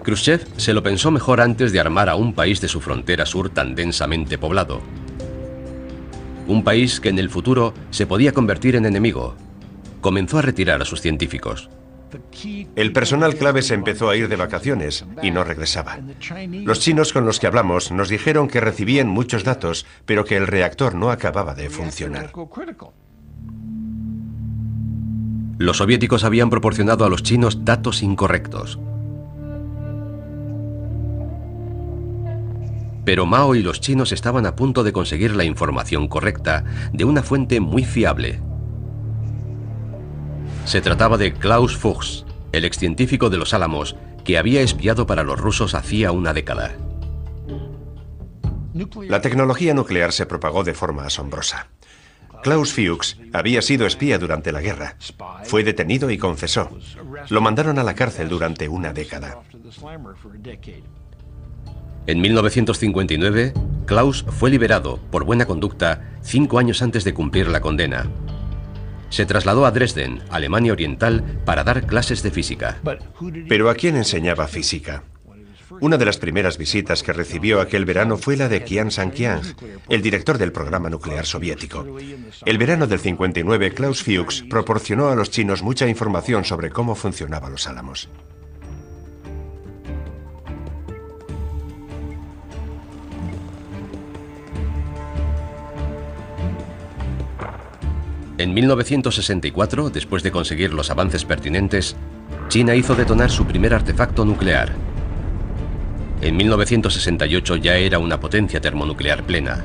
Khrushchev se lo pensó mejor antes de armar a un país de su frontera sur tan densamente poblado. Un país que en el futuro se podía convertir en enemigo. Comenzó a retirar a sus científicos. El personal clave se empezó a ir de vacaciones y no regresaba. Los chinos con los que hablamos nos dijeron que recibían muchos datos, pero que el reactor no acababa de funcionar. Los soviéticos habían proporcionado a los chinos datos incorrectos. Pero Mao y los chinos estaban a punto de conseguir la información correcta de una fuente muy fiable. Se trataba de Klaus Fuchs, el excientífico de los Álamos, que había espiado para los rusos hacía una década. La tecnología nuclear se propagó de forma asombrosa. Klaus Fuchs había sido espía durante la guerra. Fue detenido y confesó. Lo mandaron a la cárcel durante una década. En 1959, Klaus fue liberado por buena conducta 5 años antes de cumplir la condena. Se trasladó a Dresden, Alemania Oriental, para dar clases de física. ¿Pero a quién enseñaba física? Una de las primeras visitas que recibió aquel verano fue la de Kian Sankiang, el director del programa nuclear soviético. El verano del 59, Klaus Fuchs proporcionó a los chinos mucha información sobre cómo funcionaban los Álamos. En 1964, después de conseguir los avances pertinentes, China hizo detonar su primer artefacto nuclear. En 1968 ya era una potencia termonuclear plena.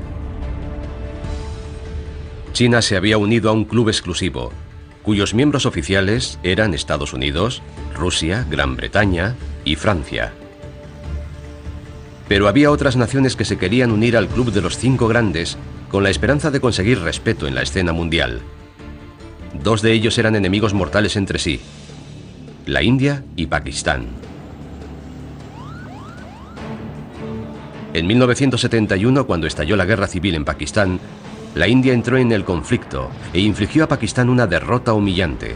China se había unido a un club exclusivo, cuyos miembros oficiales eran Estados Unidos, Rusia, Gran Bretaña y Francia. Pero había otras naciones que se querían unir al club de los 5 grandes con la esperanza de conseguir respeto en la escena mundial. 2 de ellos eran enemigos mortales entre sí, la India y Pakistán. En 1971, cuando estalló la guerra civil en Pakistán, la India entró en el conflicto e infligió a Pakistán una derrota humillante.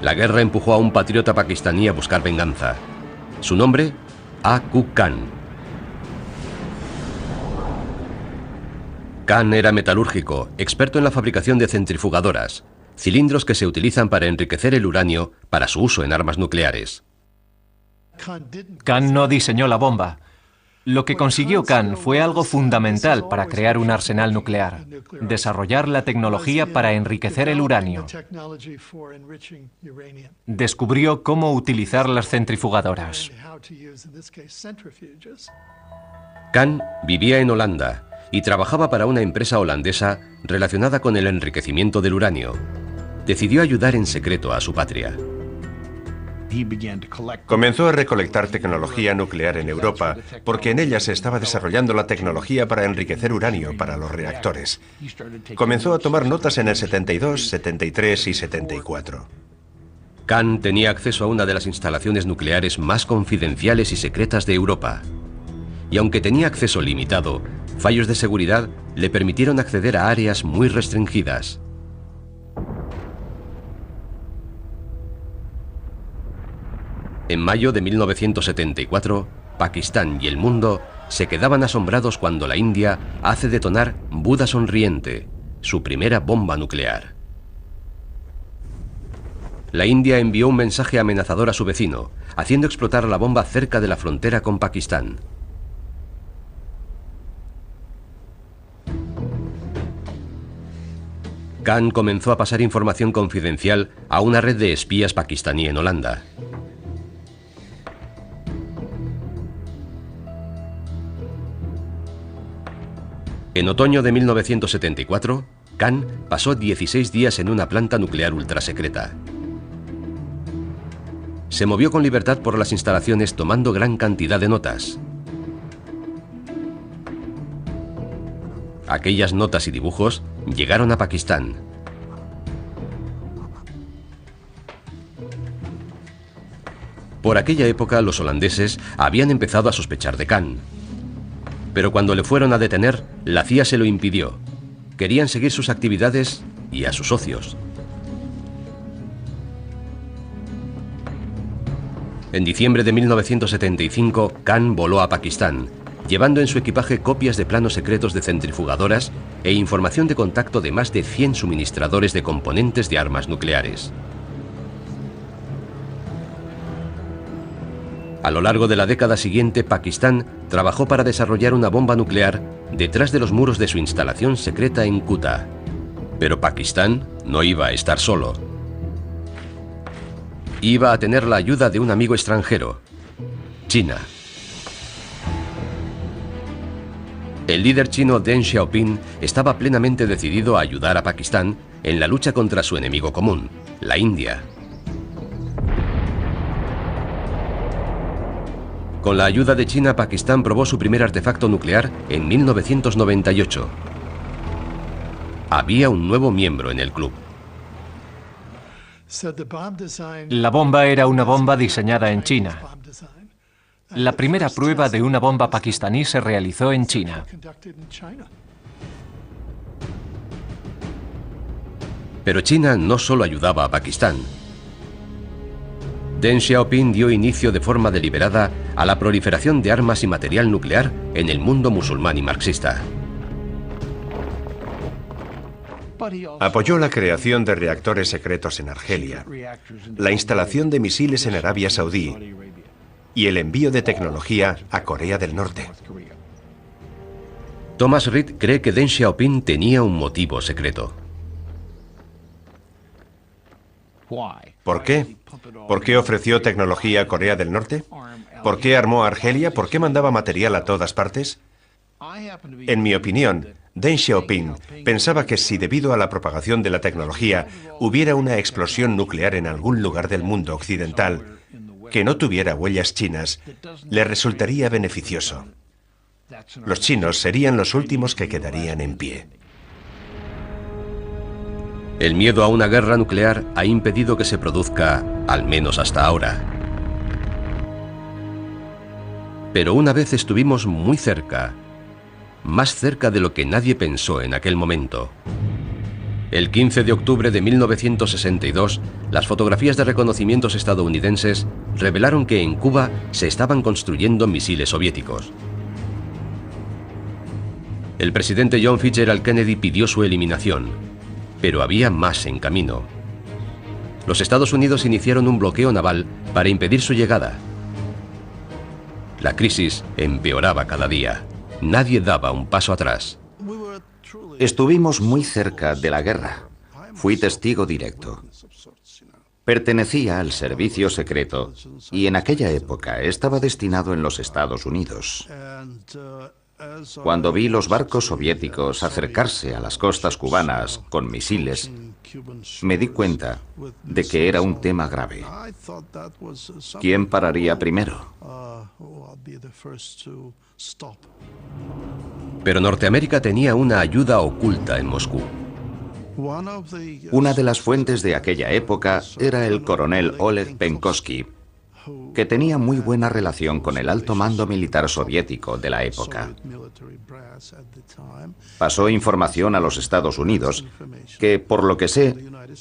La guerra empujó a un patriota pakistaní a buscar venganza. Su nombre, A.Q. Khan. Khan era metalúrgico, experto en la fabricación de centrifugadoras, cilindros que se utilizan para enriquecer el uranio para su uso en armas nucleares. Khan no diseñó la bomba. Lo que consiguió Khan fue algo fundamental para crear un arsenal nuclear: desarrollar la tecnología para enriquecer el uranio. Descubrió cómo utilizar las centrifugadoras. Khan vivía en Holanda y trabajaba para una empresa holandesa relacionada con el enriquecimiento del uranio. Decidió ayudar en secreto a su patria. Comenzó a recolectar tecnología nuclear en Europa porque en ella se estaba desarrollando la tecnología para enriquecer uranio para los reactores. Comenzó a tomar notas en el 72, 73 y 74. Khan tenía acceso a una de las instalaciones nucleares más confidenciales y secretas de Europa. Y aunque tenía acceso limitado, fallos de seguridad le permitieron acceder a áreas muy restringidas. En mayo de 1974, Pakistán y el mundo se quedaban asombrados cuando la India hace detonar Buda Sonriente, su primera bomba nuclear. La India envió un mensaje amenazador a su vecino, haciendo explotar la bomba cerca de la frontera con Pakistán. Khan comenzó a pasar información confidencial a una red de espías pakistaní en Holanda. En otoño de 1974, Khan pasó 16 días en una planta nuclear ultrasecreta. Se movió con libertad por las instalaciones tomando gran cantidad de notas. Aquellas notas y dibujos llegaron a Pakistán. Por aquella época, los holandeses habían empezado a sospechar de Khan. Pero cuando le fueron a detener, la CIA se lo impidió. Querían seguir sus actividades y a sus socios. En diciembre de 1975, Khan voló a Pakistán, llevando en su equipaje copias de planos secretos de centrifugadoras e información de contacto de más de 100 suministradores de componentes de armas nucleares. A lo largo de la década siguiente, Pakistán trabajó para desarrollar una bomba nuclear detrás de los muros de su instalación secreta en Quetta. Pero Pakistán no iba a estar solo. Iba a tener la ayuda de un amigo extranjero, China. El líder chino Deng Xiaoping estaba plenamente decidido a ayudar a Pakistán en la lucha contra su enemigo común, la India. Con la ayuda de China, Pakistán probó su primer artefacto nuclear en 1998. Había un nuevo miembro en el club. La bomba era una bomba diseñada en China. La primera prueba de una bomba pakistaní se realizó en China. Pero China no solo ayudaba a Pakistán. Deng Xiaoping dio inicio de forma deliberada a la proliferación de armas y material nuclear en el mundo musulmán y marxista. Apoyó la creación de reactores secretos en Argelia, la instalación de misiles en Arabia Saudí y el envío de tecnología a Corea del Norte. Thomas Reed cree que Deng Xiaoping tenía un motivo secreto. ¿Por qué? ¿Por qué ofreció tecnología a Corea del Norte? ¿Por qué armó a Argelia? ¿Por qué mandaba material a todas partes? En mi opinión, Deng Xiaoping pensaba que si debido a la propagación de la tecnología hubiera una explosión nuclear en algún lugar del mundo occidental que no tuviera huellas chinas, le resultaría beneficioso. Los chinos serían los últimos que quedarían en pie. El miedo a una guerra nuclear ha impedido que se produzca, al menos hasta ahora. Pero una vez estuvimos muy cerca, más cerca de lo que nadie pensó en aquel momento. El 15 de octubre de 1962, las fotografías de reconocimientos estadounidenses revelaron que en Cuba se estaban construyendo misiles soviéticos. El presidente John Fitzgerald Kennedy pidió su eliminación, pero había más en camino. Los Estados Unidos iniciaron un bloqueo naval para impedir su llegada. La crisis empeoraba cada día. Nadie daba un paso atrás. Estuvimos muy cerca de la guerra. Fui testigo directo. Pertenecía al servicio secreto y en aquella época estaba destinado en los Estados Unidos. Cuando vi los barcos soviéticos acercarse a las costas cubanas con misiles, me di cuenta de que era un tema grave. ¿Quién pararía primero? Pero Norteamérica tenía una ayuda oculta en Moscú. Una de las fuentes de aquella época era el coronel Oleg Penkovsky, que tenía muy buena relación con el alto mando militar soviético de la época. Pasó información a los Estados Unidos que, por lo que sé,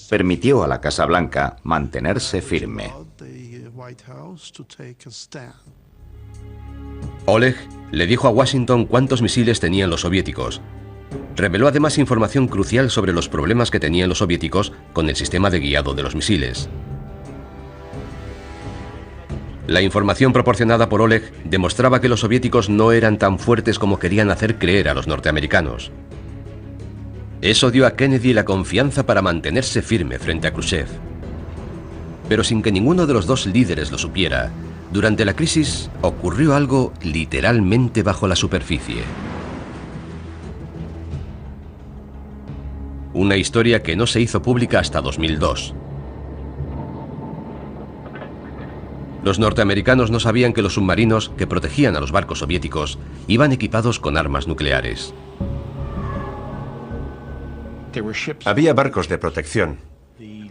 permitió a la Casa Blanca mantenerse firme. Oleg le dijo a Washington cuántos misiles tenían los soviéticos. Reveló además información crucial sobre los problemas que tenían los soviéticos con el sistema de guiado de los misiles. La información proporcionada por Oleg demostraba que los soviéticos no eran tan fuertes como querían hacer creer a los norteamericanos. Eso dio a Kennedy la confianza para mantenerse firme frente a Khrushchev. Pero sin que ninguno de los dos líderes lo supiera, durante la crisis ocurrió algo literalmente bajo la superficie. Una historia que no se hizo pública hasta 2002. Los norteamericanos no sabían que los submarinos que protegían a los barcos soviéticos iban equipados con armas nucleares. Había barcos de protección.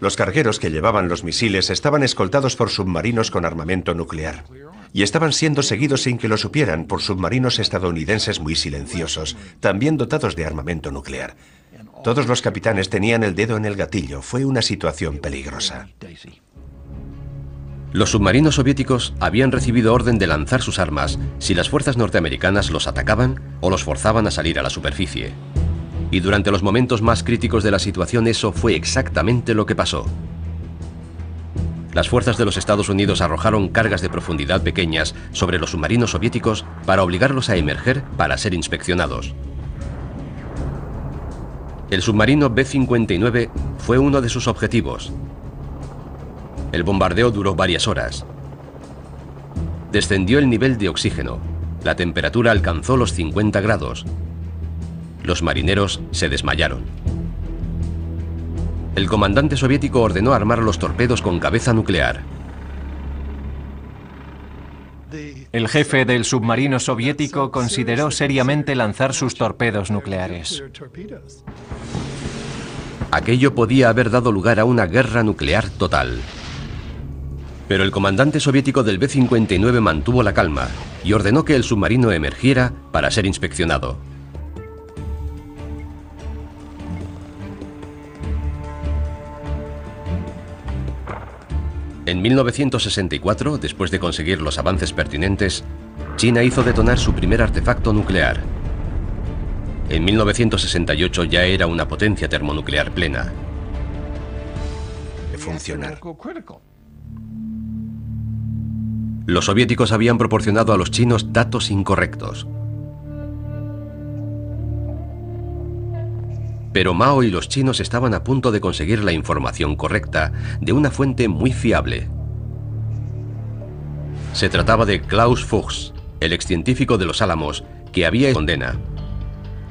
Los cargueros que llevaban los misiles estaban escoltados por submarinos con armamento nuclear. Y estaban siendo seguidos sin que lo supieran por submarinos estadounidenses muy silenciosos, también dotados de armamento nuclear. Todos los capitanes tenían el dedo en el gatillo. Fue una situación peligrosa. Los submarinos soviéticos habían recibido orden de lanzar sus armas si las fuerzas norteamericanas los atacaban o los forzaban a salir a la superficie. Y durante los momentos más críticos de la situación eso fue exactamente lo que pasó. Las fuerzas de los Estados Unidos arrojaron cargas de profundidad pequeñas sobre los submarinos soviéticos para obligarlos a emerger para ser inspeccionados. El submarino B-59 fue uno de sus objetivos. El bombardeo duró varias horas. Descendió el nivel de oxígeno. La temperatura alcanzó los 50 grados. Los marineros se desmayaron. El comandante soviético ordenó armar los torpedos con cabeza nuclear. El jefe del submarino soviético consideró seriamente lanzar sus torpedos nucleares. Aquello podía haber dado lugar a una guerra nuclear total. Pero el comandante soviético del B-59 mantuvo la calma y ordenó que el submarino emergiera para ser inspeccionado. En 1964, después de conseguir los avances pertinentes, China hizo detonar su primer artefacto nuclear. En 1968 ya era una potencia termonuclear plena. Funcionar. Los soviéticos habían proporcionado a los chinos datos incorrectos. Pero Mao y los chinos estaban a punto de conseguir la información correcta de una fuente muy fiable. Se trataba de Klaus Fuchs, el excientífico de los Álamos, que había condena.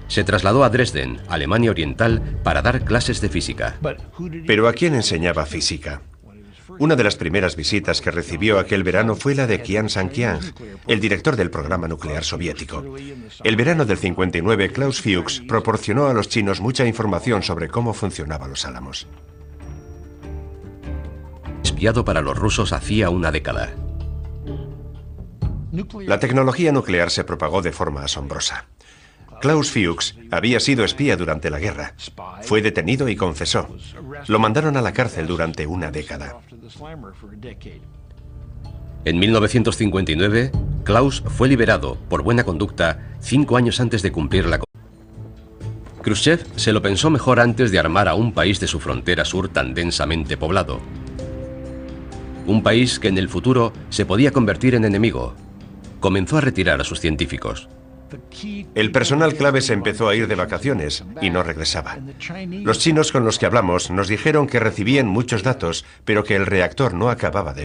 Se trasladó a Dresden, Alemania Oriental, para dar clases de física. ¿Pero a quién enseñaba física? Una de las primeras visitas que recibió aquel verano fue la de Qian Sanqiang, el director del programa nuclear soviético. El verano del 59, Klaus Fuchs proporcionó a los chinos mucha información sobre cómo funcionaban los Álamos. Espiado para los rusos hacía una década. La tecnología nuclear se propagó de forma asombrosa. Klaus Fuchs había sido espía durante la guerra. Fue detenido y confesó. Lo mandaron a la cárcel durante una década. En 1959, Klaus fue liberado por buena conducta 5 años antes de cumplir la condena. Khrushchev se lo pensó mejor antes de armar a un país de su frontera sur tan densamente poblado. Un país que en el futuro se podía convertir en enemigo. Comenzó a retirar a sus científicos. El personal clave se empezó a ir de vacaciones y no regresaba. Los chinos con los que hablamos nos dijeron que recibían muchos datos, pero que el reactor no acababa de